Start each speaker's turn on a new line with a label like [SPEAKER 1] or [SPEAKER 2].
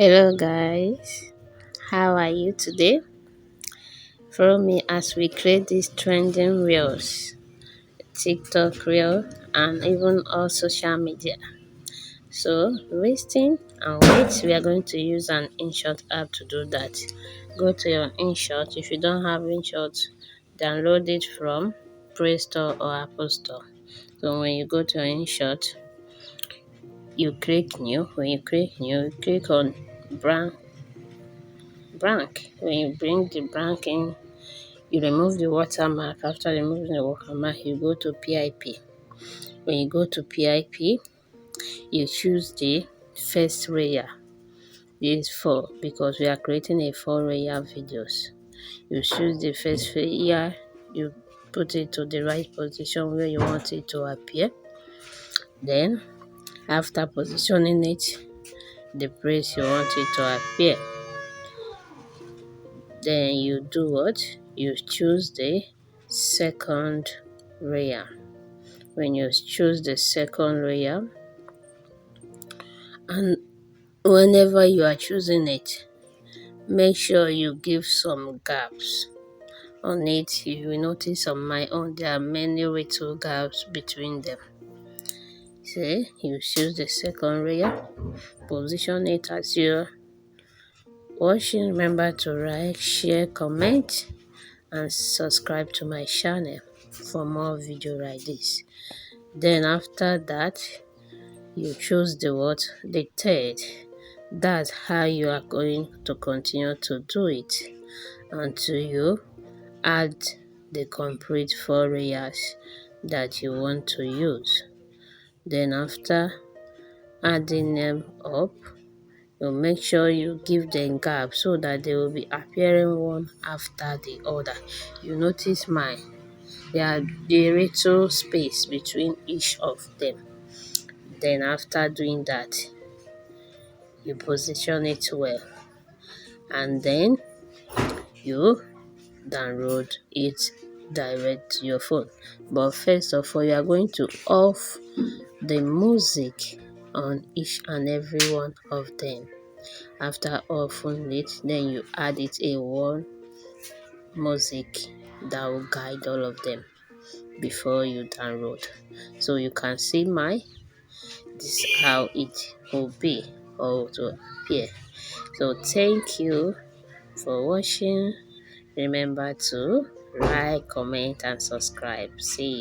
[SPEAKER 1] Hello guys, how are you today? Follow me as we create these trending reels, TikTok reel, and even all social media. So, wasting and wait, we are going to use an Inshot app to do that. Go to your Inshot. If you don't have Inshot, download it from Play Store or Apple Store. So when you go to your Inshot, you click new. When you click new, you click on brand blank. When you bring the blank in, you remove the watermark. After removing the watermark, you go to PIP. When you go to PIP, you choose the first layer. This is 4 because we are creating a 4 layer videos. You choose the first layer, you put it to the right position where you want it to appear. Then, after positioning it, the place you want it to appear, then you do what? You choose the second layer. When you choose the second layer, and whenever you are choosing it, make sure you give some gaps on it. You will notice on my own there are many little gaps between them. See, you choose the second layer, position it as you're watching. Remember to like, share, comment, and subscribe to my channel for more video like this. Then after that, you choose the third. That's how you are going to continue to do it until you add the complete 4 layers that you want to use. Then after adding them up, you make sure you give them gaps so that they will be appearing one after the other. You notice mine, there are the little space between each of them. Then after doing that, you position it well, and then you download it direct to your phone. But first of all, you are going to off the music on each and every one of them. After offing it, then you add it a one music that will guide all of them before you download. So you can see this is how it will be or to appear. So thank you for watching. Remember to like, comment, and subscribe. See you.